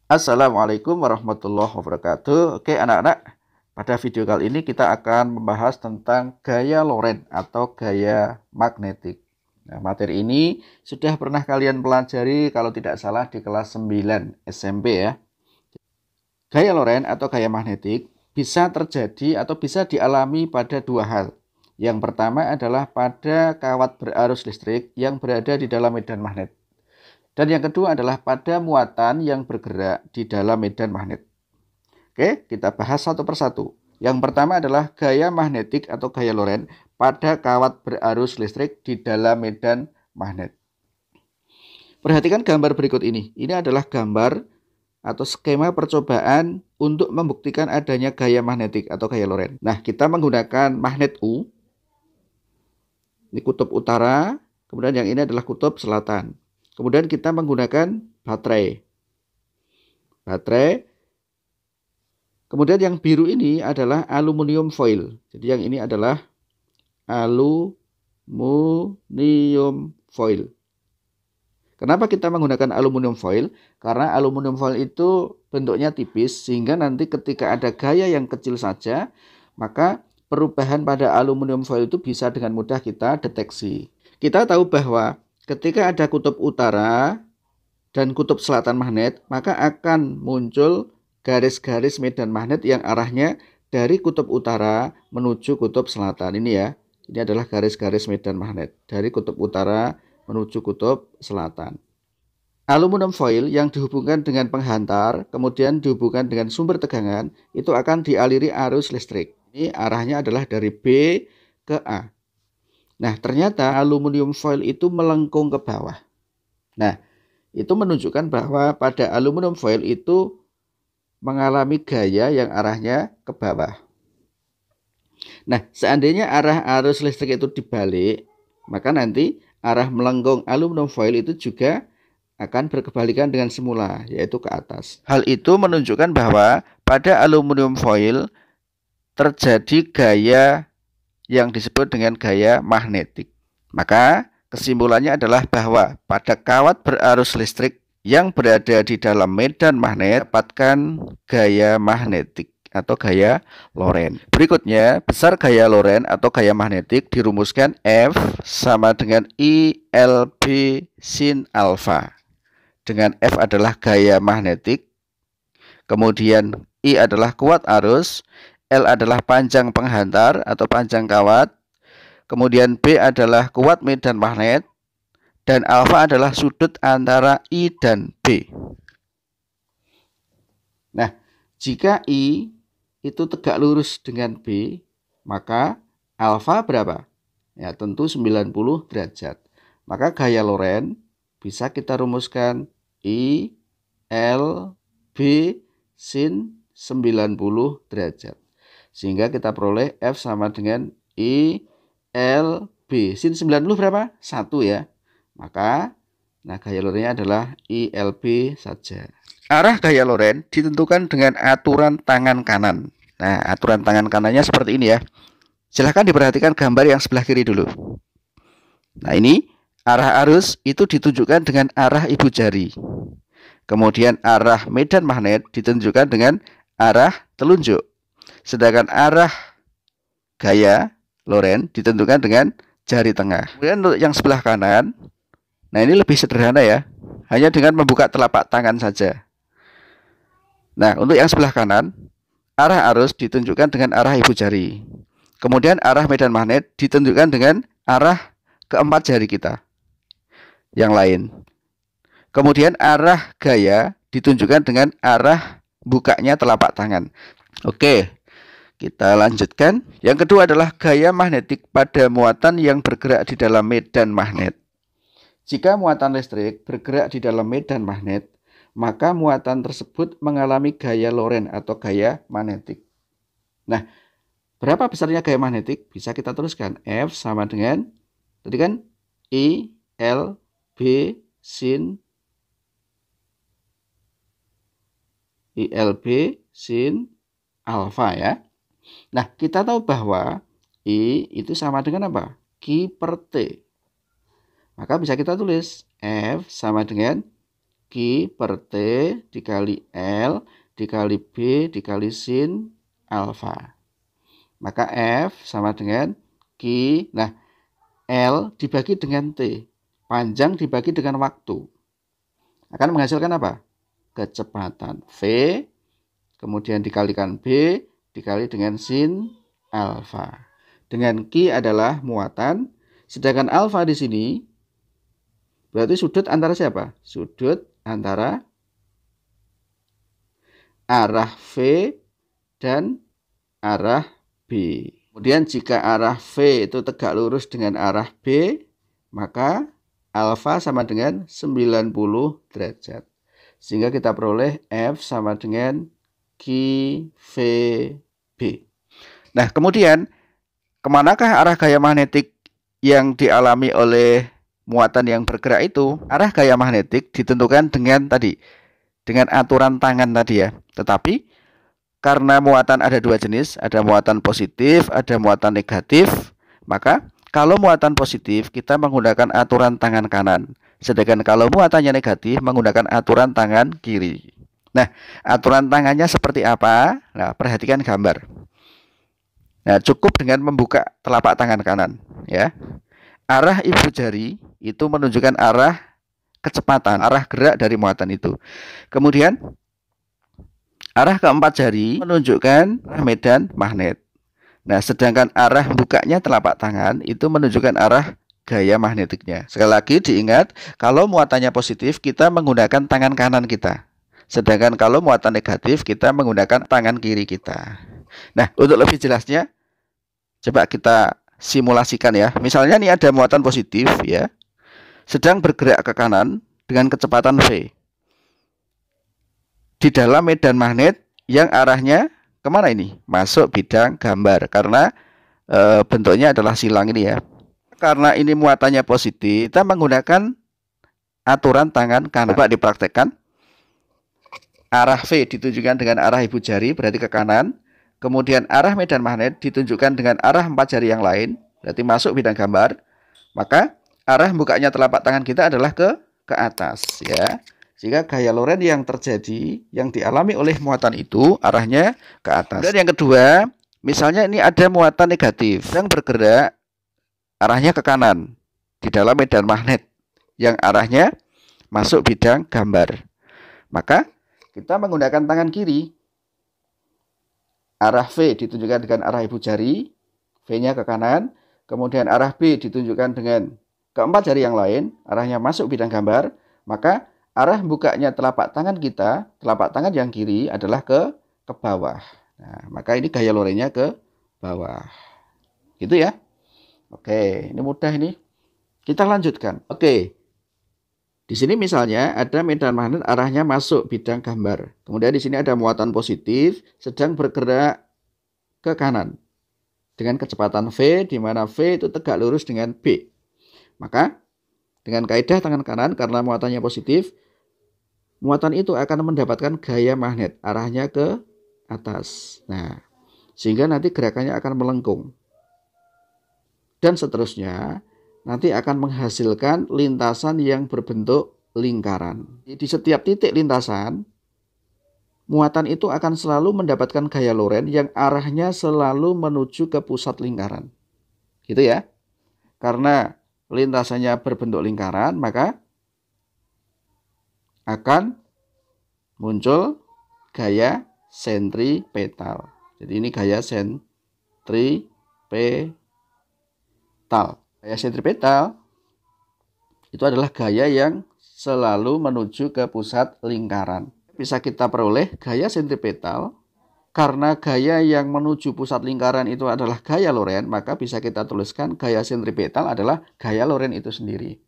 Assalamualaikum warahmatullahi wabarakatuh. Oke anak-anak, pada video kali ini kita akan membahas tentang gaya Lorentz atau gaya magnetik. Nah, materi ini sudah pernah kalian pelajari kalau tidak salah di kelas 9 SMP ya. Gaya Lorentz atau gaya magnetik bisa terjadi atau bisa dialami pada dua hal. Yang pertama adalah pada kawat berarus listrik yang berada di dalam medan magnet. Dan yang kedua adalah pada muatan yang bergerak di dalam medan magnet. Oke, kita bahas satu persatu. Yang pertama adalah gaya magnetik atau gaya Lorentz pada kawat berarus listrik di dalam medan magnet. Perhatikan gambar berikut ini. Ini adalah gambar atau skema percobaan untuk membuktikan adanya gaya magnetik atau gaya Lorentz. Nah, kita menggunakan magnet U. Ini kutub utara, kemudian yang ini adalah kutub selatan. Kemudian kita menggunakan baterai. Kemudian yang biru ini adalah aluminium foil. Jadi yang ini adalah aluminium foil. Kenapa kita menggunakan aluminium foil? Karena aluminium foil itu bentuknya tipis sehingga nanti ketika ada gaya yang kecil saja, maka perubahan pada aluminium foil itu bisa dengan mudah kita deteksi. Kita tahu bahwa ketika ada kutub utara dan kutub selatan magnet, maka akan muncul garis-garis medan magnet yang arahnya dari kutub utara menuju kutub selatan. Ini ya, ini adalah garis-garis medan magnet dari kutub utara menuju kutub selatan. Aluminium foil yang dihubungkan dengan penghantar, kemudian dihubungkan dengan sumber tegangan, itu akan dialiri arus listrik. Ini arahnya adalah dari B ke A. Nah, ternyata aluminium foil itu melengkung ke bawah. Nah, itu menunjukkan bahwa pada aluminium foil itu mengalami gaya yang arahnya ke bawah. Nah, seandainya arah arus listrik itu dibalik, maka nanti arah melengkung aluminium foil itu juga akan berkebalikan dengan semula, yaitu ke atas. Hal itu menunjukkan bahwa pada aluminium foil terjadi gaya yang disebut dengan gaya magnetik. Maka kesimpulannya adalah bahwa pada kawat berarus listrik yang berada di dalam medan magnet dapatkan gaya magnetik atau gaya Lorentz. Berikutnya, besar gaya Lorentz atau gaya magnetik dirumuskan F sama dengan ILB sin alfa. Dengan F adalah gaya magnetik, kemudian I adalah kuat arus, L adalah panjang penghantar atau panjang kawat, kemudian B adalah kuat medan magnet, dan alfa adalah sudut antara I dan B. Nah, jika I itu tegak lurus dengan B, maka alfa berapa? Ya, tentu 90 derajat. Maka gaya Lorentz bisa kita rumuskan I, L, B sin 90 derajat. Sehingga kita peroleh F sama dengan I, L, B. Sin 90 berapa? 1 ya. Maka gaya Lorentz adalah ILB saja. Arah gaya Lorentz ditentukan dengan aturan tangan kanan. Nah, aturan tangan kanannya seperti ini ya. Silahkan diperhatikan gambar yang sebelah kiri dulu. Nah, ini arah arus itu ditunjukkan dengan arah ibu jari. Kemudian arah medan magnet ditunjukkan dengan arah telunjuk. Sedangkan arah gaya Lorentz ditentukan dengan jari tengah. Kemudian untuk yang sebelah kanan, nah ini lebih sederhana ya, hanya dengan membuka telapak tangan saja. Nah, untuk yang sebelah kanan, arah arus ditunjukkan dengan arah ibu jari. Kemudian arah medan magnet ditentukan dengan arah keempat jari kita yang lain. Kemudian arah gaya ditunjukkan dengan arah bukanya telapak tangan. Oke, kita lanjutkan. Yang kedua adalah gaya magnetik pada muatan yang bergerak di dalam medan magnet. Jika muatan listrik bergerak di dalam medan magnet, maka muatan tersebut mengalami gaya Lorentz atau gaya magnetik. Nah, berapa besarnya gaya magnetik? Bisa kita tuliskan F sama dengan tadi kan I, L, B sin ILB sin alfa ya. Nah, kita tahu bahwa I itu sama dengan apa? Q per T. Maka bisa kita tulis F sama dengan Q per T dikali L dikali B dikali sin alfa. Maka F sama dengan Q. Nah, L dibagi dengan T. Panjang dibagi dengan waktu. Akan menghasilkan apa? Kecepatan. V kemudian dikalikan B dikali dengan sin alfa. Dengan Q adalah muatan, sedangkan alfa di sini berarti sudut antara siapa? Sudut antara arah V dan arah B. Kemudian jika arah V itu tegak lurus dengan arah B, maka alfa sama dengan 90 derajat. Sehingga kita peroleh F sama dengan QVB. Nah, kemudian kemanakah arah gaya magnetik yang dialami oleh muatan yang bergerak itu? Arah gaya magnetik ditentukan dengan aturan tangan tadi ya. Tetapi karena muatan ada dua jenis, ada muatan positif, ada muatan negatif, maka kalau muatan positif kita menggunakan aturan tangan kanan, sedangkan kalau muatannya negatif menggunakan aturan tangan kiri. Nah, aturan tangannya seperti apa? Nah, perhatikan gambar. Nah, cukup dengan membuka telapak tangan kanan, ya. Arah ibu jari itu menunjukkan arah kecepatan, arah gerak dari muatan itu. Kemudian arah keempat jari menunjukkan arah medan magnet. Nah, sedangkan arah bukanya telapak tangan itu menunjukkan arah gaya magnetiknya. Sekali lagi diingat, kalau muatannya positif kita menggunakan tangan kanan kita. Sedangkan kalau muatan negatif kita menggunakan tangan kiri kita. Nah, untuk lebih jelasnya coba kita simulasikan ya. Misalnya ini ada muatan positif ya, sedang bergerak ke kanan dengan kecepatan V. Di dalam medan magnet yang arahnya kemana ini? Masuk bidang gambar. Karena bentuknya adalah silang ini ya. Karena ini muatannya positif, kita menggunakan aturan tangan kanan. Coba dipraktekkan. Arah V ditunjukkan dengan arah ibu jari, berarti ke kanan. Kemudian arah medan magnet ditunjukkan dengan arah empat jari yang lain, berarti masuk bidang gambar. Maka arah bukanya telapak tangan kita adalah ke atas ya. Sehingga gaya Lorentz yang terjadi, yang dialami oleh muatan itu arahnya ke atas. Dan yang kedua, misalnya ini ada muatan negatif yang bergerak arahnya ke kanan di dalam medan magnet yang arahnya masuk bidang gambar. Maka kita menggunakan tangan kiri. Arah V ditunjukkan dengan arah ibu jari, V-nya ke kanan. Kemudian arah B ditunjukkan dengan keempat jari yang lain, arahnya masuk bidang gambar. Maka arah bukanya telapak tangan kita, telapak tangan yang kiri adalah ke bawah. Nah, maka ini gaya Lorentz-nya ke bawah. Gitu ya. Oke, ini mudah ini. Kita lanjutkan. Oke. Di sini misalnya ada medan magnet arahnya masuk bidang gambar. Kemudian di sini ada muatan positif sedang bergerak ke kanan dengan kecepatan V, di mana V itu tegak lurus dengan B. Maka dengan kaidah tangan kanan, karena muatannya positif, muatan itu akan mendapatkan gaya magnet arahnya ke atas. Nah, sehingga nanti gerakannya akan melengkung. Dan seterusnya, nanti akan menghasilkan lintasan yang berbentuk lingkaran. Di setiap titik lintasan, muatan itu akan selalu mendapatkan gaya Lorentz yang arahnya selalu menuju ke pusat lingkaran. Gitu ya. Karena lintasannya berbentuk lingkaran, maka akan muncul gaya sentripetal. Jadi ini gaya sentripetal. Gaya sentripetal itu adalah gaya yang selalu menuju ke pusat lingkaran. Bisa kita peroleh gaya sentripetal karena gaya yang menuju pusat lingkaran itu adalah gaya Lorentz, maka bisa kita tuliskan gaya sentripetal adalah gaya Lorentz itu sendiri.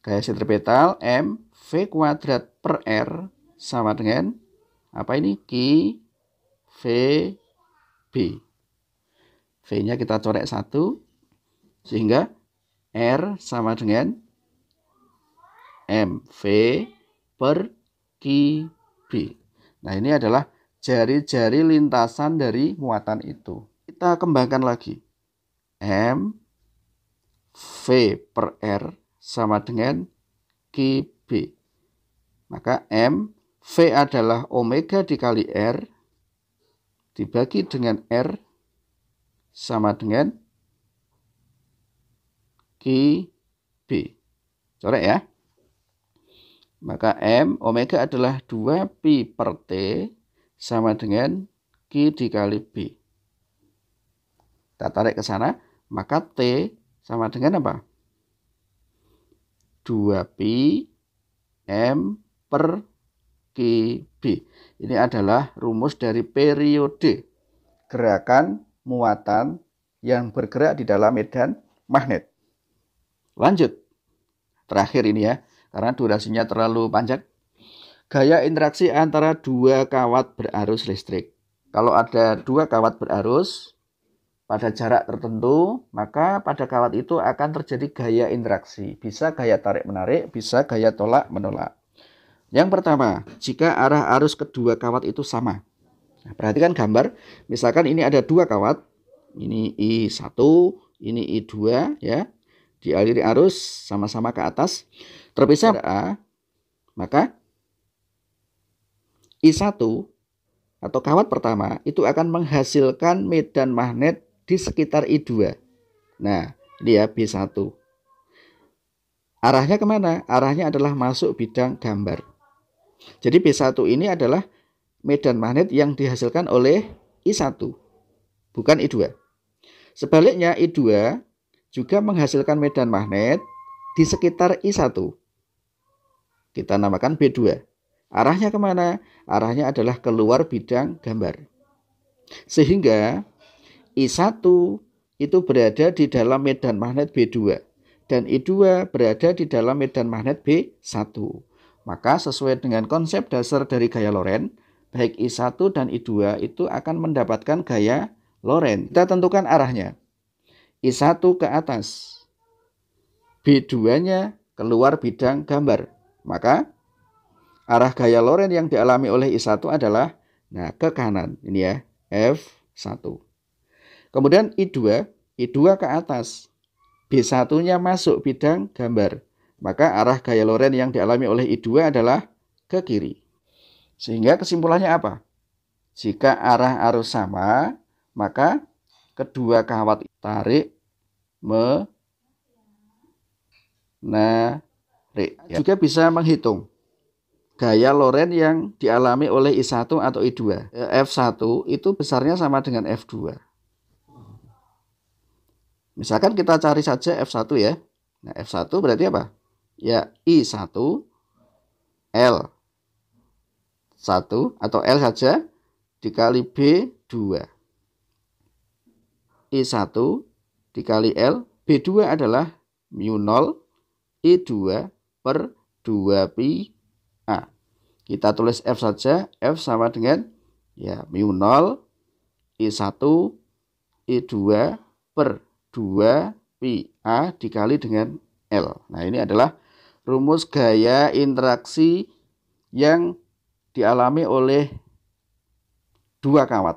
Gaya sentripetal mv kuadrat per r sama dengan apa ini? Q V B. V-nya kita coret 1 sehingga R sama dengan MV per QB. Nah, ini adalah jari-jari lintasan dari muatan itu. Kita kembangkan lagi. MV per R sama dengan QB. Maka M, V adalah omega dikali R, dibagi dengan R, sama dengan QB. Corek ya. Maka M, omega adalah 2pi per T, sama dengan Q dikali B. Kita tarik ke sana, maka T sama dengan apa? 2pi M per QB. Ini adalah rumus dari periode gerakan muatan yang bergerak di dalam medan magnet. Lanjut. Terakhir ini ya, karena durasinya terlalu panjang. Gaya interaksi antara dua kawat berarus listrik. Kalau ada dua kawat berarus pada jarak tertentu, maka pada kawat itu akan terjadi gaya interaksi. Bisa gaya tarik-menarik, bisa gaya tolak-menolak. Yang pertama, jika arah arus kedua kawat itu sama. Nah, perhatikan gambar. Misalkan ini ada dua kawat. Ini I1, ini I2 ya. Dialiri arus sama-sama ke atas. Terpisah A, maka I1 atau kawat pertama itu akan menghasilkan medan magnet di sekitar I2. Nah, ini ya B1. Arahnya kemana? Arahnya adalah masuk bidang gambar. Jadi B1 ini adalah medan magnet yang dihasilkan oleh I1, bukan I2. Sebaliknya I2 juga menghasilkan medan magnet di sekitar I1. Kita namakan B2. Arahnya kemana? Arahnya adalah keluar bidang gambar. Sehingga I1 itu berada di dalam medan magnet B2 dan I2 berada di dalam medan magnet B1. Maka sesuai dengan konsep dasar dari gaya Lorentz, baik I1 dan I2 itu akan mendapatkan gaya Lorentz. Kita tentukan arahnya. I1 ke atas, B2-nya keluar bidang gambar. Maka arah gaya Lorentz yang dialami oleh I1 adalah ke kanan. Ini ya, F1. Kemudian I2 ke atas, B1-nya masuk bidang gambar. Maka arah gaya Lorentz yang dialami oleh I2 adalah ke kiri. Sehingga kesimpulannya apa? Jika arah arus sama, maka kedua kawat tarik menarik. Juga bisa menghitung gaya Lorentz yang dialami oleh I1 atau I2. F1 itu besarnya sama dengan F2. Misalkan kita cari saja F1 ya. Nah, F1 berarti apa? Ya, I1 L1 atau L saja dikali B2. I1 dikali L, B2 adalah mu0 I2 per 2pi A. Kita tulis F saja, F sama dengan ya mu0 I1 I2 per 2pi A dikali dengan L. Nah, ini adalah rumus gaya interaksi yang dialami oleh dua kawat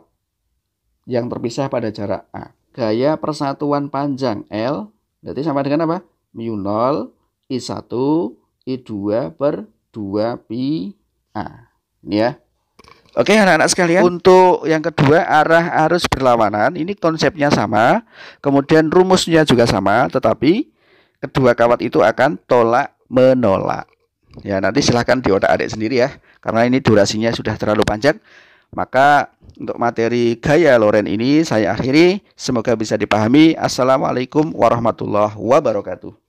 yang terpisah pada jarak A. Gaya persatuan panjang L berarti sama dengan apa? mu0 I1 I2 per 2pi A. Ini ya. Oke anak-anak sekalian, untuk yang kedua arah arus berlawanan, ini konsepnya sama, kemudian rumusnya juga sama, tetapi kedua kawat itu akan tolak menolak. Ya, nanti silahkan diotak-atik sendiri ya, karena ini durasinya sudah terlalu panjang. Maka untuk materi gaya Lorentz ini saya akhiri, semoga bisa dipahami. Assalamualaikum warahmatullahi wabarakatuh.